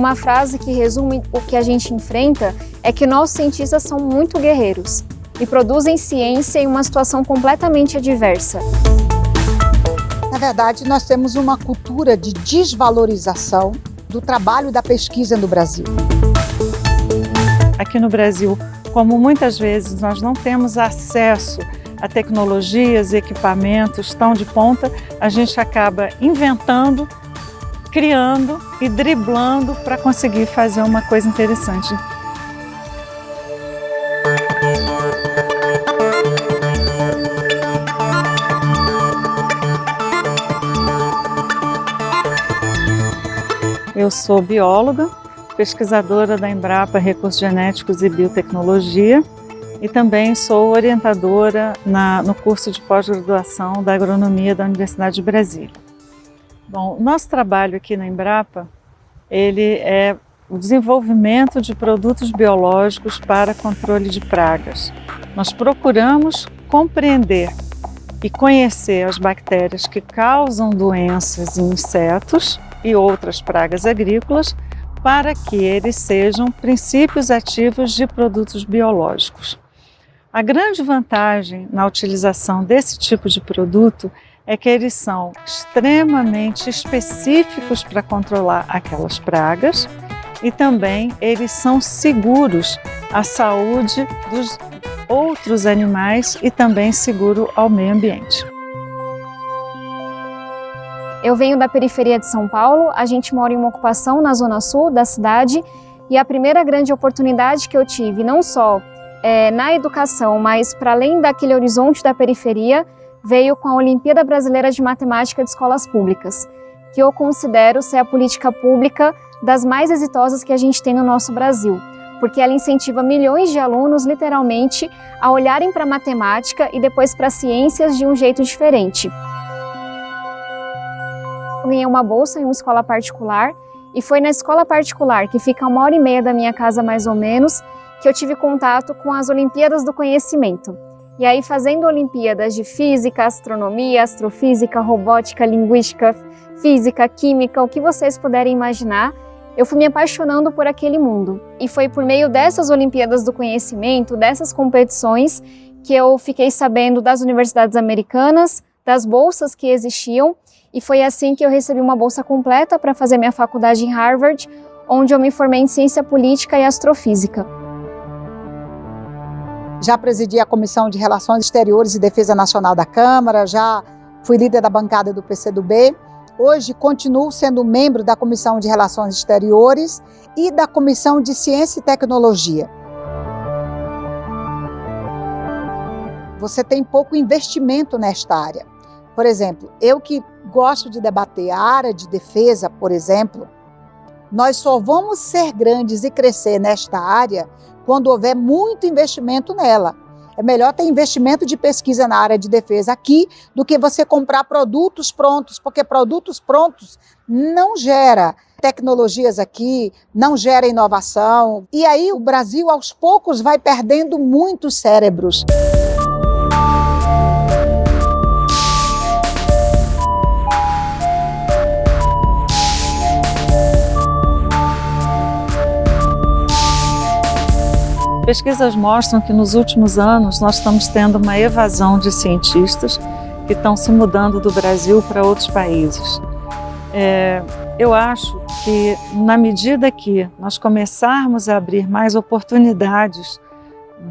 uma frase que resume o que a gente enfrenta é que nossos cientistas são muito guerreiros e produzem ciência em uma situação completamente adversa. Na verdade, nós temos uma cultura de desvalorização do trabalho da pesquisa no Brasil. Aqui no Brasil, como muitas vezes nós não temos acesso a tecnologias e equipamentos tão de ponta, a gente acaba inventando, criando e driblando para conseguir fazer uma coisa interessante. Eu sou bióloga, pesquisadora da Embrapa Recursos Genéticos e Biotecnologia e também sou orientadora no curso de pós-graduação da Agronomia da Universidade de Brasília. Bom, o nosso trabalho aqui na Embrapa, ele é o desenvolvimento de produtos biológicos para controle de pragas. Nós procuramos compreender e conhecer as bactérias que causam doenças em insetos e outras pragas agrícolas para que eles sejam princípios ativos de produtos biológicos. A grande vantagem na utilização desse tipo de produto é que eles são extremamente específicos para controlar aquelas pragas e também eles são seguros à saúde dos outros animais e também seguro ao meio ambiente. Eu venho da periferia de São Paulo, a gente mora em uma ocupação na zona sul da cidade e a primeira grande oportunidade que eu tive, não só na educação, mas para além daquele horizonte da periferia, veio com a Olimpíada Brasileira de Matemática de Escolas Públicas, que eu considero ser a política pública das mais exitosas que a gente tem no nosso Brasil, porque ela incentiva milhões de alunos, literalmente, a olharem para a matemática e depois para as ciências de um jeito diferente. Eu ganhei uma bolsa em uma escola particular e foi na escola particular, que fica a 1h30 da minha casa mais ou menos, que eu tive contato com as Olimpíadas do Conhecimento. E aí, fazendo Olimpíadas de Física, Astronomia, Astrofísica, Robótica, Linguística, Física, Química, o que vocês puderem imaginar, eu fui me apaixonando por aquele mundo. E foi por meio dessas Olimpíadas do Conhecimento, dessas competições, que eu fiquei sabendo das universidades americanas, das bolsas que existiam, e foi assim que eu recebi uma bolsa completa para fazer minha faculdade em Harvard, onde eu me formei em Ciência Política e Astrofísica. Já presidi a Comissão de Relações Exteriores e Defesa Nacional da Câmara, já fui líder da bancada do PCdoB. Hoje continuo sendo membro da Comissão de Relações Exteriores e da Comissão de Ciência e Tecnologia. Você tem pouco investimento nesta área. Por exemplo, eu que gosto de debater a área de defesa, por exemplo, nós só vamos ser grandes e crescer nesta área quando houver muito investimento nela. É melhor ter investimento de pesquisa na área de defesa aqui do que você comprar produtos prontos, porque produtos prontos não gera tecnologias aqui, não gera inovação. E aí o Brasil, aos poucos, vai perdendo muitos cérebros. Pesquisas mostram que nos últimos anos nós estamos tendo uma evasão de cientistas que estão se mudando do Brasil para outros países. Eu acho que na medida que nós começarmos a abrir mais oportunidades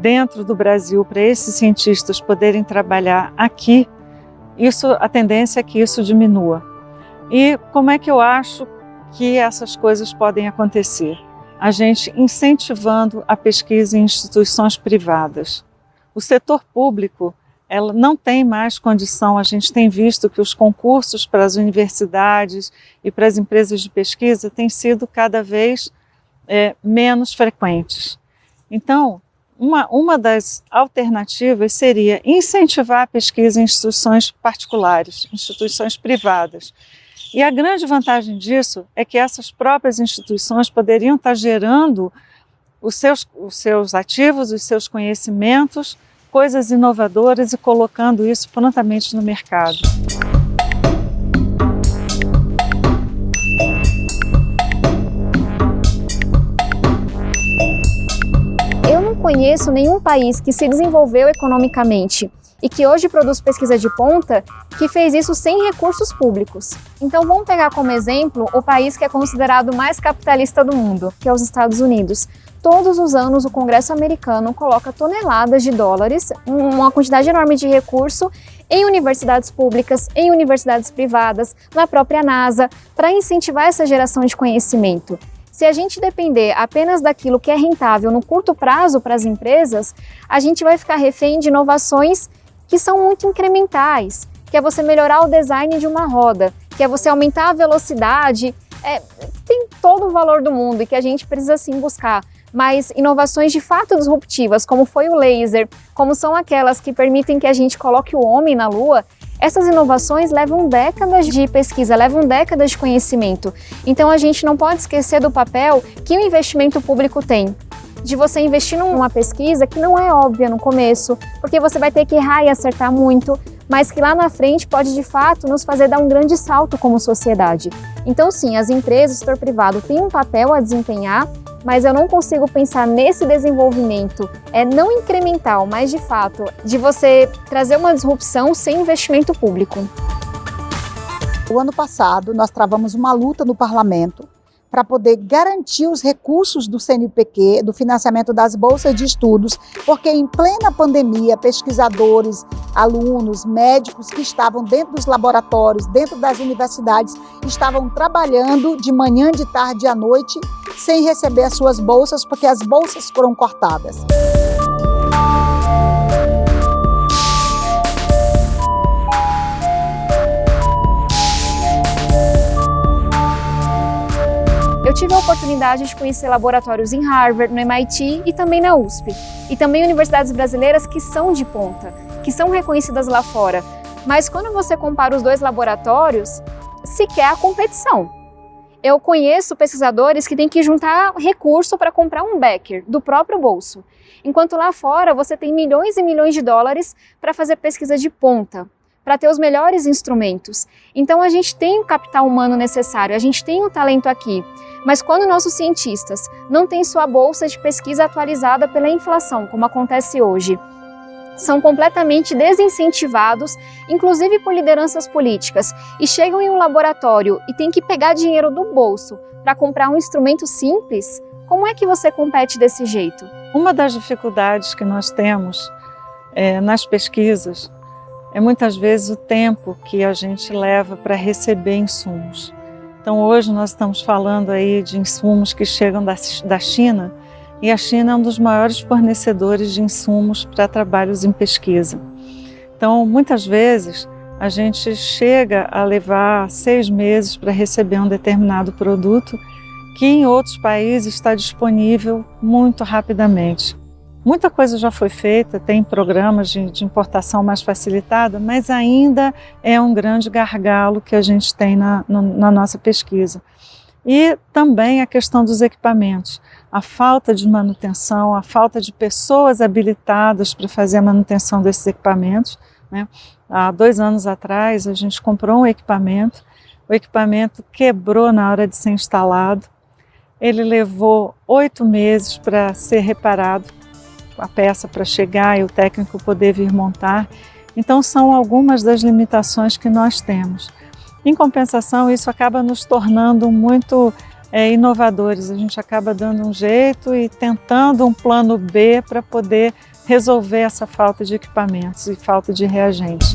dentro do Brasil para esses cientistas poderem trabalhar aqui, a tendência é que isso diminua. E como é que eu acho que essas coisas podem acontecer? A gente incentivando a pesquisa em instituições privadas. O setor público, ela não tem mais condição, a gente tem visto que os concursos para as universidades e para as empresas de pesquisa têm sido cada vez menos frequentes. Então, uma das alternativas seria incentivar a pesquisa em instituições particulares, instituições privadas. E a grande vantagem disso é que essas próprias instituições poderiam estar gerando os seus ativos, os seus conhecimentos, coisas inovadoras e colocando isso prontamente no mercado. conheço nenhum país que se desenvolveu economicamente e que hoje produz pesquisa de ponta que fez isso sem recursos públicos. Então vamos pegar como exemplo o país que é considerado o mais capitalista do mundo, que é os Estados Unidos. Todos os anos o Congresso americano coloca toneladas de dólares, uma quantidade enorme de recurso, em universidades públicas, em universidades privadas, na própria NASA, para incentivar essa geração de conhecimento. Se a gente depender apenas daquilo que é rentável no curto prazo para as empresas, a gente vai ficar refém de inovações que são muito incrementais, que é você melhorar o design de uma roda, que é você aumentar a velocidade, tem todo o valor do mundo e que a gente precisa sim buscar. Mas inovações de fato disruptivas, como foi o laser, como são aquelas que permitem que a gente coloque o homem na Lua, essas inovações levam décadas de pesquisa, levam décadas de conhecimento. Então a gente não pode esquecer do papel que o investimento público tem. De você investir numa pesquisa que não é óbvia no começo, porque você vai ter que errar e acertar muito, mas que lá na frente pode de fato nos fazer dar um grande salto como sociedade. Então sim, as empresas, o setor privado têm um papel a desempenhar, mas eu não consigo pensar nesse desenvolvimento, não incremental, mas de fato, de você trazer uma disrupção sem investimento público. O ano passado, nós travamos uma luta no parlamento para poder garantir os recursos do CNPq, do financiamento das bolsas de estudos, porque em plena pandemia, pesquisadores, alunos, médicos que estavam dentro dos laboratórios, dentro das universidades, estavam trabalhando de manhã, de tarde e à noite, sem receber as suas bolsas, porque as bolsas foram cortadas. Eu tive a oportunidade de conhecer laboratórios em Harvard, no MIT e também na USP. E também universidades brasileiras que são de ponta, que são reconhecidas lá fora. Mas quando você compara os dois laboratórios, sequer há competição. Eu conheço pesquisadores que têm que juntar recurso para comprar um Becker do próprio bolso. Enquanto lá fora você tem milhões e milhões de dólares para fazer pesquisa de ponta, para ter os melhores instrumentos. Então a gente tem o capital humano necessário, a gente tem o talento aqui. Mas quando nossos cientistas não têm sua bolsa de pesquisa atualizada pela inflação, como acontece hoje, são completamente desincentivados, inclusive por lideranças políticas, e chegam em um laboratório e têm que pegar dinheiro do bolso para comprar um instrumento simples, como é que você compete desse jeito? Uma das dificuldades que nós temos nas pesquisas é muitas vezes o tempo que a gente leva para receber insumos. Então hoje nós estamos falando aí de insumos que chegam da China, e a China é um dos maiores fornecedores de insumos para trabalhos em pesquisa. Então muitas vezes a gente chega a levar 6 meses para receber um determinado produto que em outros países está disponível muito rapidamente. Muita coisa já foi feita, tem programas de importação mais facilitada, mas ainda é um grande gargalo que a gente tem na nossa pesquisa. E também a questão dos equipamentos, a falta de manutenção, a falta de pessoas habilitadas para fazer a manutenção desses equipamentos, né? Há 2 anos atrás a gente comprou um equipamento, o equipamento quebrou na hora de ser instalado, ele levou 8 meses para ser reparado, a peça para chegar e o técnico poder vir montar. Então são algumas das limitações que nós temos. Em compensação, isso acaba nos tornando muito inovadores. A gente acaba dando um jeito e tentando um plano B para poder resolver essa falta de equipamentos e falta de reagentes.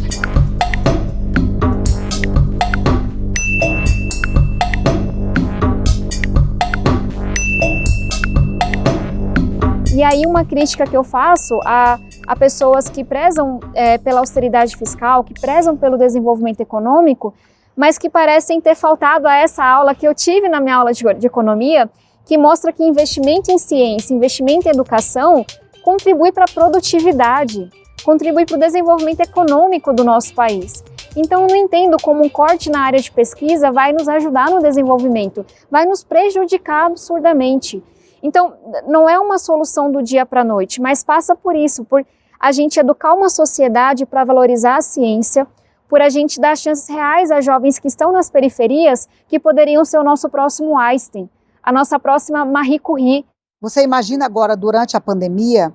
E aí uma crítica que eu faço a pessoas que prezam pela austeridade fiscal, que prezam pelo desenvolvimento econômico, mas que parecem ter faltado a essa aula que eu tive na minha aula de economia, que mostra que investimento em ciência, investimento em educação, contribui para a produtividade, contribui para o desenvolvimento econômico do nosso país. Então eu não entendo como um corte na área de pesquisa vai nos ajudar no desenvolvimento, vai nos prejudicar absurdamente. Então não é uma solução do dia para a noite, mas passa por isso, por a gente educar uma sociedade para valorizar a ciência, por a gente dar chances reais a jovens que estão nas periferias, que poderiam ser o nosso próximo Einstein, a nossa próxima Marie Curie. Você imagina agora, durante a pandemia,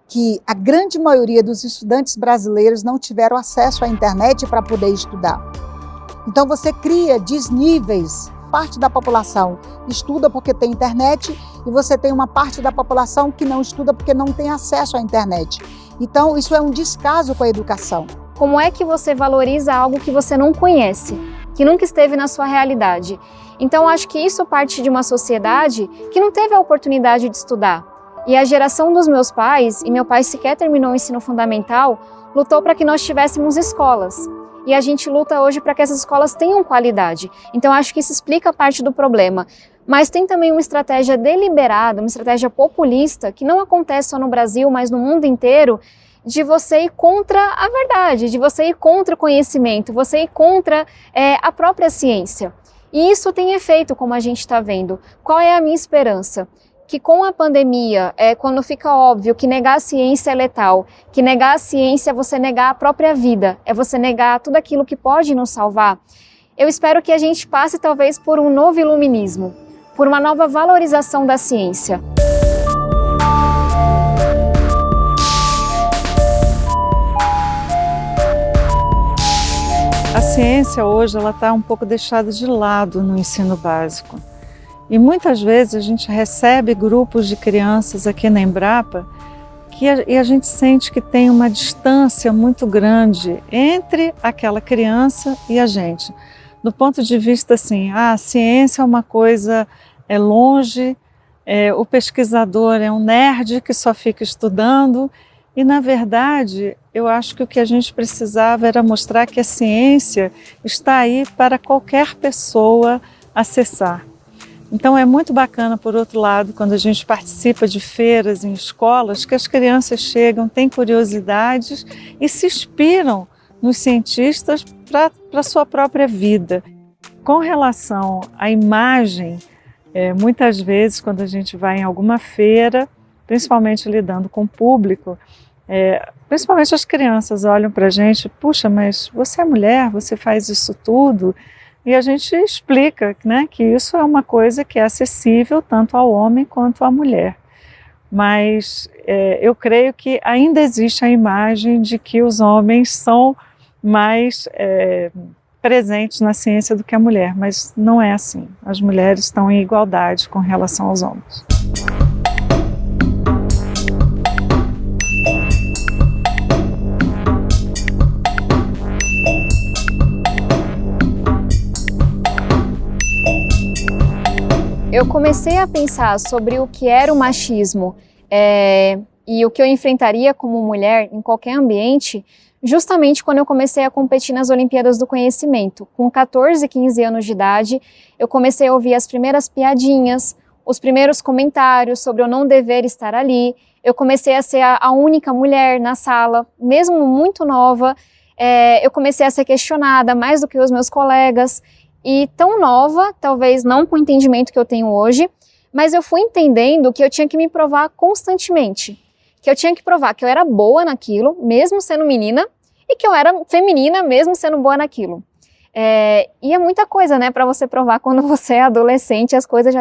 que a grande maioria dos estudantes brasileiros não tiveram acesso à internet para poder estudar. Então você cria desníveis. Parte da população estuda porque tem internet e você tem uma parte da população que não estuda porque não tem acesso à internet. Então isso é um descaso com a educação. Como é que você valoriza algo que você não conhece, que nunca esteve na sua realidade? Então acho que isso parte de uma sociedade que não teve a oportunidade de estudar. E a geração dos meus pais, e meu pai sequer terminou o ensino fundamental, lutou para que nós tivéssemos escolas. E a gente luta hoje para que essas escolas tenham qualidade. Então acho que isso explica parte do problema. Mas tem também uma estratégia deliberada, uma estratégia populista, que não acontece só no Brasil, mas no mundo inteiro, de você ir contra a verdade, de você ir contra o conhecimento, você ir contra a própria ciência. E isso tem efeito, como a gente está vendo. Qual é a minha esperança? Que com a pandemia, quando fica óbvio que negar a ciência é letal, que negar a ciência é você negar a própria vida, é você negar tudo aquilo que pode nos salvar, eu espero que a gente passe talvez por um novo iluminismo, por uma nova valorização da ciência. A ciência hoje ela está um pouco deixada de lado no ensino básico. E muitas vezes a gente recebe grupos de crianças aqui na Embrapa e a gente sente que tem uma distância muito grande entre aquela criança e a gente. Do ponto de vista assim, a ciência é uma coisa longe, o pesquisador é um nerd que só fica estudando e, na verdade, eu acho que o que a gente precisava era mostrar que a ciência está aí para qualquer pessoa acessar. Então é muito bacana, por outro lado, quando a gente participa de feiras em escolas, que as crianças chegam, têm curiosidades e se inspiram nos cientistas para a sua própria vida. Com relação à imagem, muitas vezes quando a gente vai em alguma feira, principalmente lidando com o público, principalmente as crianças olham para a gente, puxa, mas você é mulher, você faz isso tudo? E a gente explica, né, que isso é uma coisa que é acessível tanto ao homem quanto à mulher. Mas eu creio que ainda existe a imagem de que os homens são mais presentes na ciência do que a mulher, mas não é assim. As mulheres estão em igualdade com relação aos homens. Eu comecei a pensar sobre o que era o machismo e o que eu enfrentaria como mulher em qualquer ambiente, justamente quando eu comecei a competir nas Olimpíadas do Conhecimento. Com 14, 15 anos de idade, eu comecei a ouvir as primeiras piadinhas, os primeiros comentários sobre eu não dever estar ali. Eu comecei a ser a única mulher na sala, mesmo muito nova. Eu comecei a ser questionada mais do que os meus colegas. E tão nova, talvez não com o entendimento que eu tenho hoje, mas eu fui entendendo que eu tinha que me provar constantemente. Que eu tinha que provar que eu era boa naquilo, mesmo sendo menina, e que eu era feminina, mesmo sendo boa naquilo. E é muita coisa, né, para você provar quando você é adolescente, as coisas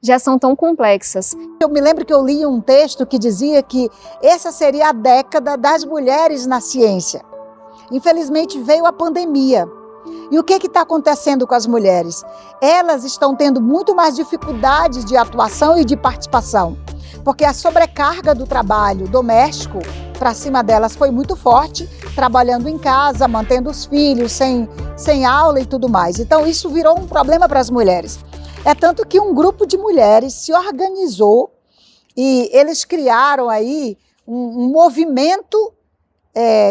já são tão complexas. Eu me lembro que eu li um texto que dizia que essa seria a década das mulheres na ciência. Infelizmente veio a pandemia. E o que está acontecendo com as mulheres? Elas estão tendo muito mais dificuldades de atuação e de participação, porque a sobrecarga do trabalho doméstico para cima delas foi muito forte, trabalhando em casa, mantendo os filhos, sem aula e tudo mais. Então isso virou um problema para as mulheres. É tanto que um grupo de mulheres se organizou e eles criaram aí um movimento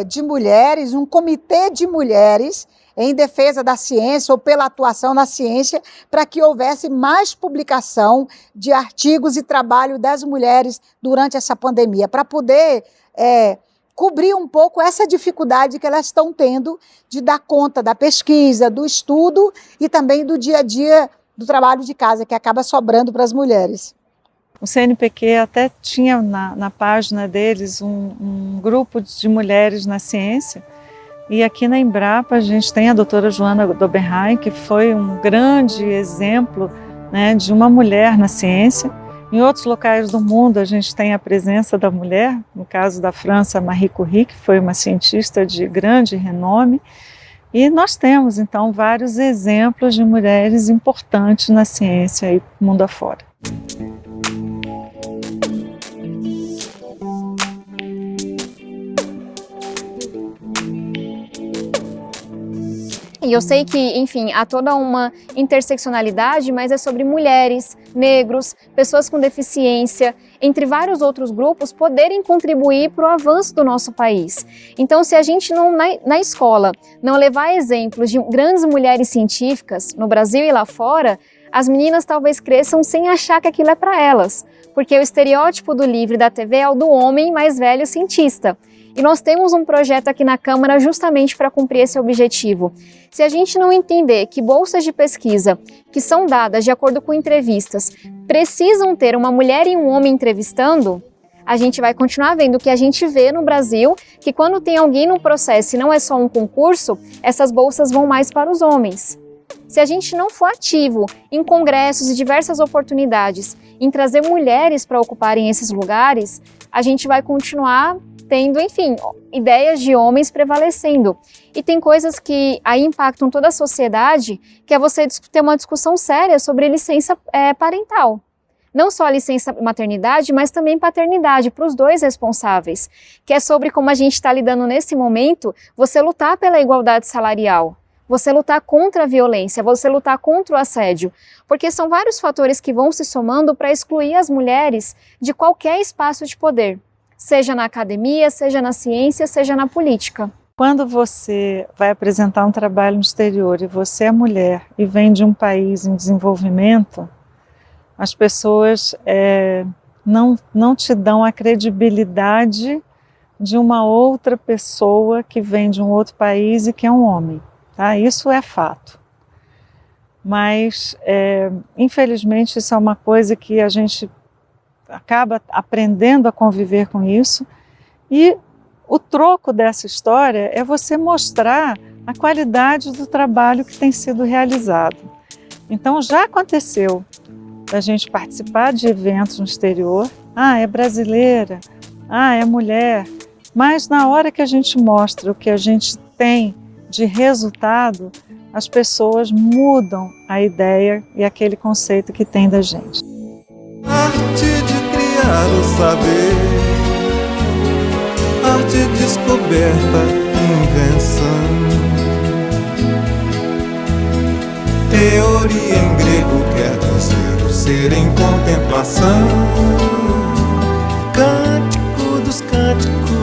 de mulheres, um comitê de mulheres em defesa da ciência ou pela atuação na ciência, para que houvesse mais publicação de artigos e trabalho das mulheres durante essa pandemia, para poder cobrir um pouco essa dificuldade que elas estão tendo de dar conta da pesquisa, do estudo e também do dia a dia do trabalho de casa, que acaba sobrando para as mulheres. O CNPq até tinha na página deles um grupo de mulheres na ciência. E aqui na Embrapa a gente tem a doutora Joana Dobenheim, que foi um grande exemplo, né, de uma mulher na ciência. Em outros locais do mundo, a gente tem a presença da mulher, no caso da França, Marie Curie, que foi uma cientista de grande renome, e nós temos, então, vários exemplos de mulheres importantes na ciência e mundo afora. E eu sei que, enfim, há toda uma interseccionalidade, mas é sobre mulheres, negros, pessoas com deficiência, entre vários outros grupos, poderem contribuir para o avanço do nosso país. Então, se a gente não, na escola, não levar exemplos de grandes mulheres científicas, no Brasil e lá fora, as meninas talvez cresçam sem achar que aquilo é para elas, porque o estereótipo do livro e da TV é o do homem mais velho cientista. E nós temos um projeto aqui na Câmara justamente para cumprir esse objetivo. Se a gente não entender que bolsas de pesquisa, que são dadas de acordo com entrevistas, precisam ter uma mulher e um homem entrevistando, a gente vai continuar vendo o que a gente vê no Brasil, que quando tem alguém no processo e não é só um concurso, essas bolsas vão mais para os homens. Se a gente não for ativo em congressos e diversas oportunidades, em trazer mulheres para ocuparem esses lugares, a gente vai continuar tendo, enfim, ideias de homens prevalecendo. E tem coisas que aí impactam toda a sociedade, que é você ter uma discussão séria sobre licença parental. Não só a licença maternidade, mas também paternidade, para os dois responsáveis, que é sobre como a gente está lidando nesse momento, você lutar pela igualdade salarial, você lutar contra a violência, você lutar contra o assédio, porque são vários fatores que vão se somando para excluir as mulheres de qualquer espaço de poder, seja na academia, seja na ciência, seja na política. Quando você vai apresentar um trabalho no exterior e você é mulher e vem de um país em desenvolvimento, as pessoas não te dão a credibilidade de uma outra pessoa que vem de um outro país e que é um homem. Tá? Isso é fato. Mas, infelizmente, isso é uma coisa que a gente acaba aprendendo a conviver com isso, e o troco dessa história é você mostrar a qualidade do trabalho que tem sido realizado. Então já aconteceu da gente participar de eventos no exterior, é brasileira, é mulher, mas na hora que a gente mostra o que a gente tem de resultado, as pessoas mudam a ideia e aquele conceito que tem da gente. Arte de criar o saber, arte descoberta, invenção. Teoria em grego quer dizer o ser em contemplação. Cântico dos cânticos,